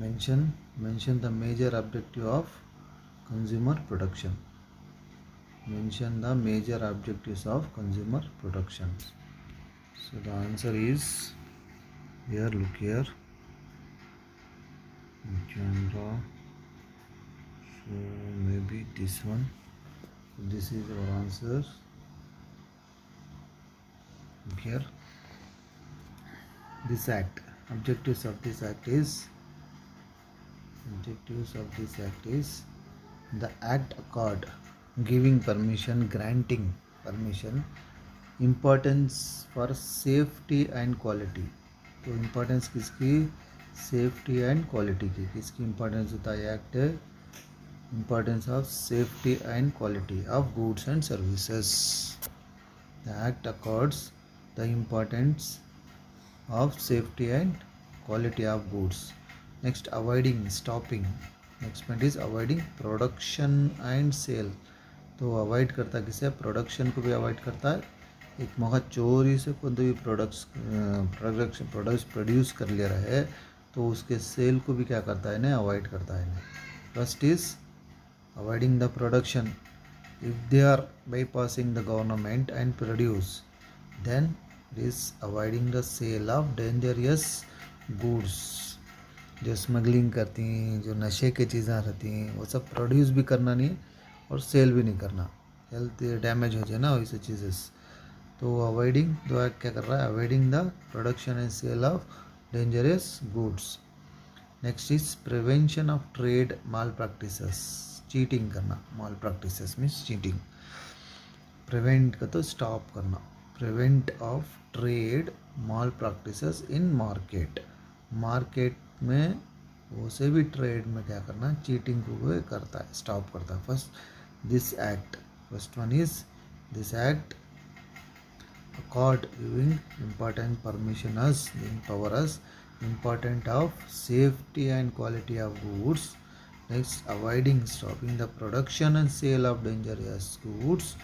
mention the major objective of consumer production. Mention the major objectives of consumer production. So the answer is here, look here, genre. So maybe this one. This is our answer. Look here. This act, objectives of this act is the act accord, giving permission, granting permission, importance for safety and quality. तो importance किसकी, safety and quality की. किसकी importance होता है act, importance of safety and quality of goods and services. The act accords the importance of safety and quality of goods. Next, avoiding, stopping. Next point is avoiding production and sale. तो avoid करता है किसे, production को भी avoid करता है. एक मौका चोरी से कोई भी प्रोडक्ट्स प्रोड्यूस कर ले रहा है तो उसके सेल को भी क्या करता है ना, अवॉइड करता है. First is avoiding the production. If they are bypassing the government and produce, then it is avoiding the sale of dangerous goods. जो स्मगलिंग करती हैं, जो नशे की चीज़ें रहती हैं, वो सब प्रोड्यूस भी करना नहीं और सेल भी नहीं करना, हेल्थ डैमेज हो जाए ना वैसे चीज़ें. तो अवॉइडिंग तो क्या कर रहा है, avoiding the production and sale of dangerous goods. Next is prevention of trade malpractices. Cheating करना, malpractices means cheating. Prevent का तो स्टॉप करना. Prevent of trade malpractices in market. Market में वो से भी ट्रेड में क्या करना, चीटिंग को वो करता है, स्टॉप करता है. First one is this act accord giving important permission as, power as, important of safety and quality of goods. Next, avoiding, stopping the production and sale of dangerous goods.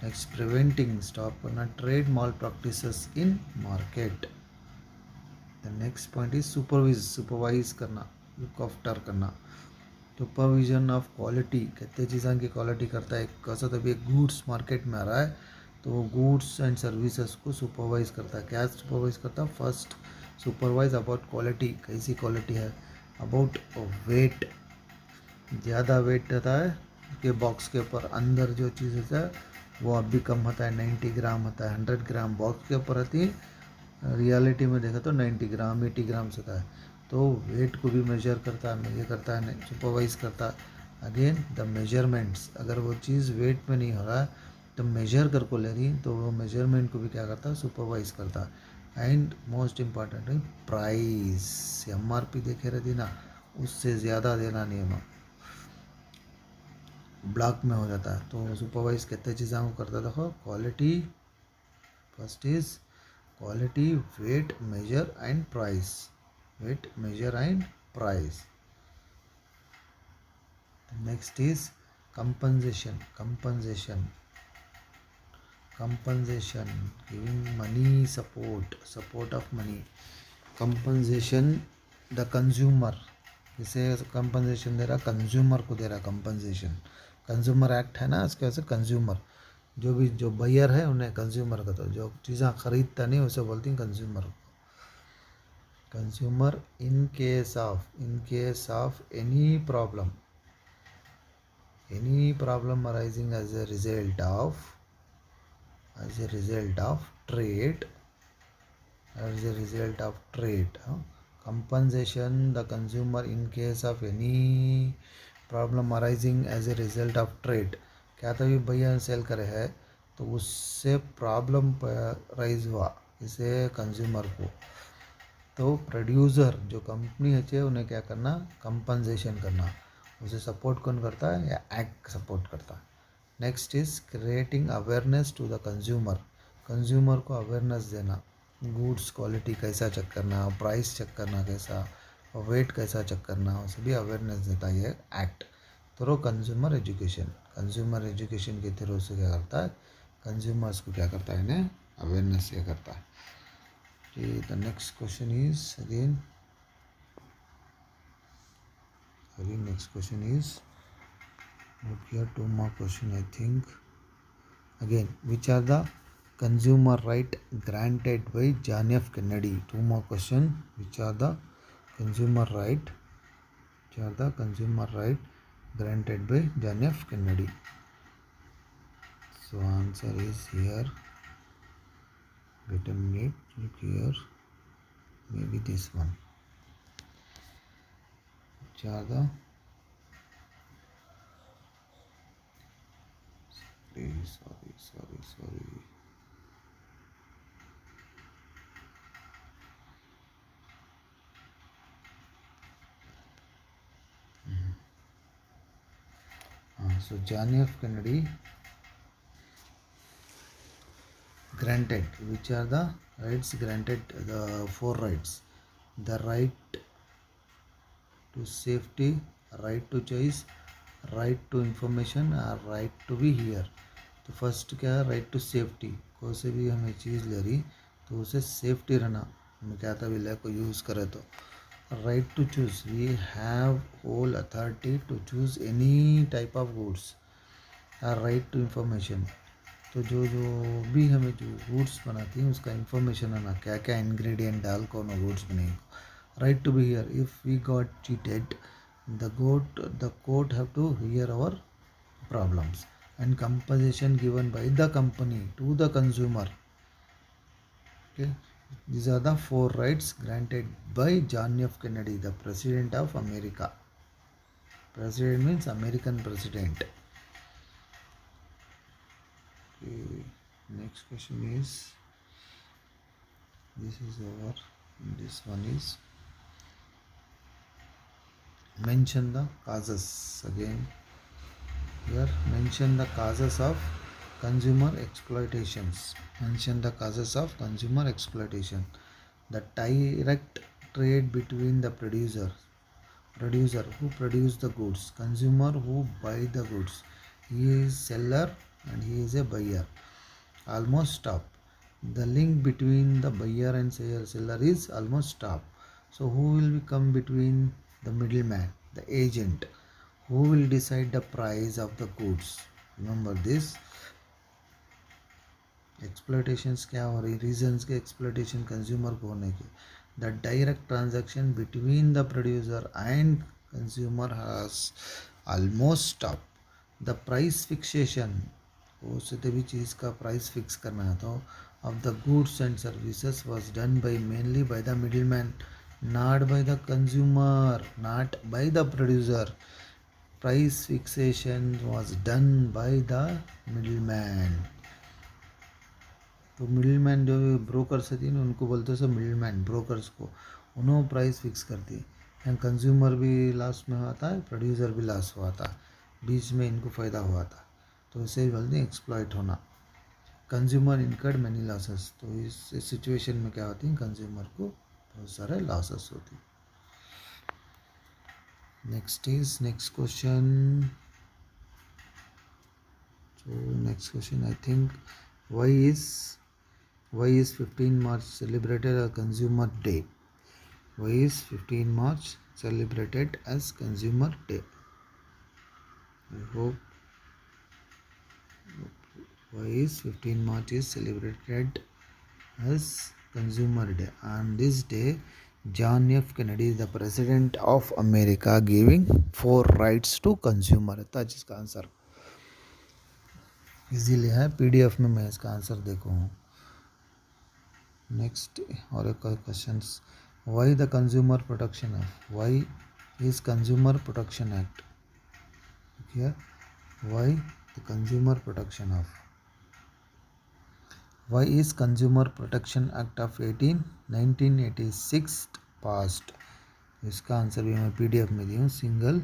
Next, preventing, stop करना trade malpractices in market. The next point is supervise करना, look after करना. Supervision of quality, कितने चीज़ों की quality करता है. कैसा, तभी एक गुड्स मार्केट में आ रहा है तो वो गुड्स एंड सर्विसेज को सुपरवाइज करता है. क्या सुपरवाइज करता है, फर्स्ट सुपरवाइज अबाउट क्वालिटी, कैसी क्वालिटी है. अबाउट वेट, ज़्यादा वेट रहता है के बॉक्स के ऊपर, अंदर जो चीज़ होता है वो अब भी कम होता है, 90 ग्राम होता है. 100 ग्राम बॉक्स के ऊपर रहती है, रियलिटी में देखा तो 90 ग्राम 80 ग्राम से होता है. तो वेट को भी मेजर करता है, ये करता है, सुपरवाइज करता है. अगेन द मेजरमेंट्स, अगर वो चीज़ वेट में नहीं हो रहा है तो मेजर कर को ले रही तो वो मेजरमेंट को भी क्या करता है, सुपरवाइज करता है. एंड मोस्ट इम्पॉर्टेंट है प्राइस. MRP देखे रहती ना, उससे ज़्यादा देना नहीं है, ब्लॉक में हो जाता है. तो सुपरवाइज कितने चीज़ों को करता है, देखो quality. First is quality, weight, measure and price. Weight, measure and price. Next is compensation. Giving money support of money. Compensation the consumer, इसे कंपनसेशन दे रहा, कंज्यूमर को दे रहा कंपनसेशन. कंज्यूमर एक्ट है ना, इसके वजह से कंज्यूमर, जो बायर है उन्हें कंज्यूमर का, तो जो चीज़ें खरीदता नहीं उसे बोलती हैं consumer. Consumer in case of any problem arising as a result of trade. Compensation the consumer in case of any problem arising as a result of trade. क्या तभी भैया सेल करे है तो उससे प्रॉब्लम राइज हुआ इसे कंज्यूमर को, तो प्रोड्यूसर जो कंपनी है उन्हें क्या करना, कंपनसेशन करना. उसे सपोर्ट कौन करता है, या एक्ट सपोर्ट करता है. Next is creating awareness to the consumer को अवेयरनेस देना. गुड्स क्वालिटी कैसा चेक करना, प्राइस चेक करना कैसा, और वेट कैसा चेक करना, उसे भी अवेयरनेस देता है ये एक्ट. थ्रू कंज्यूमर एजुकेशन के थ्रू से क्या करता है, कंज्यूमर्स को क्या करता है, इन्हें अवेयरनेस ये करता है. The next question is again Sorry, next question is, look here, two more question I think. Again, which are the consumer right granted by John F. Kennedy? Two more question. Which are the consumer right? Which are the consumer right granted by John F. Kennedy? So answer is here. Wait a minute. Look here. Maybe this one. Which are the sorry. So John F. Kennedy granted, which are the rights granted? The four rights: the right to safety, right to choice, right to information और right to be here. तो first क्या है? Right to safety. कोई से भी हमें चीज़ ले रही तो उसे सेफ्टी रहना, हमें क्या था भी ले को यूज़ करे तो. Right to choose, we have whole authority to choose any type of goods. Right to information, तो जो भी हमें जो गुड्स बनाती हैं उसका इंफॉर्मेशन आना, क्या क्या इंग्रेडिएंट डाल कौन गुड्स बनेगी. Right to be hear, if we got cheated the court have to hear our problems. And compensation given by the company to the consumer. Okay, these are the four rights granted by John F. Kennedy, the President of America. President means American president. Okay, next question is, this is over. This one is, mention the causes. Again here, mention the causes of consumer exploitations. Mention the causes of consumer exploitation. The direct trade between the producer who produce the goods, consumer who buy the goods. He is seller and he is a buyer. Almost stop. The link between the buyer and seller is almost stop. So who will come between? The middleman, the agent. Who will decide the price of the goods? Remember this. एक्सप्लॉयटेशंस क्या हो रही, reasons के exploitation consumer को होने की. The direct transaction between the producer and consumer has almost stop. The price fixation, उससे भी चीज़ का प्राइस फिक्स करना है तो of the goods and services was done by mainly by the middleman, not by the consumer, not by the producer. Price fixation was done by the middleman. तो middleman जो brokers होती है ना उनको बोलते हैं सब मिडिलमैन, ब्रोकर्स को. उन्होंने प्राइस फिक्स करती है. यहाँ कंज्यूमर भी लास्ट में हुआ था, प्रोड्यूसर भी लास्ट हुआ था, बीच में इनको फ़ायदा हुआ था. तो इसे बोलते हैं एक्सप्लॉइट होना. कंज्यूमर इनकर्ड मैनी लॉसेस, तो इस सिचुएशन में क्या होती है, कंज्यूमर को बहुत सारे लॉसेस होती. Next question. So next question I think, why is 15 March celebrated as Consumer Day? Why is 15 March celebrated as Consumer Day? I hope. Why is 15 March is celebrated as Consumer Day? On this day, John F. Kennedy, the President of America, giving 4 rights to consumer. था जिसका answer easily है, PDF में मैं इसका answer देखूँ. Next और एक question, why the consumer protection act? Why is consumer protection act? Why the consumer protection of? Why is consumer protection act of 1986 passed? इसका आंसर भी मैं PDF में दी हूँ. सिंगल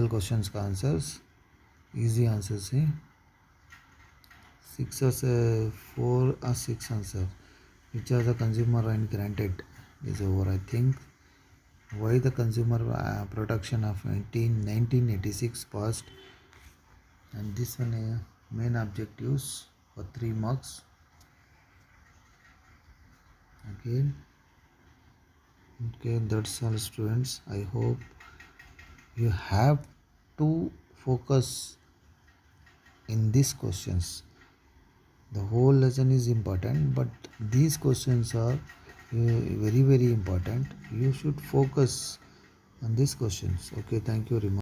क्वेश्चन का आंसर्स, इजी आंसर से 6 or 4 or 6 answer. Which are the consumer right granted is over I think. Why the consumer protection of 1986 passed? And this one main objectives for 3 marks. Again, okay, that's all students. I hope You have to focus in these questions. The whole lesson is important, but these questions are very very important. You should focus on these questions. Okay, thank you, Rima.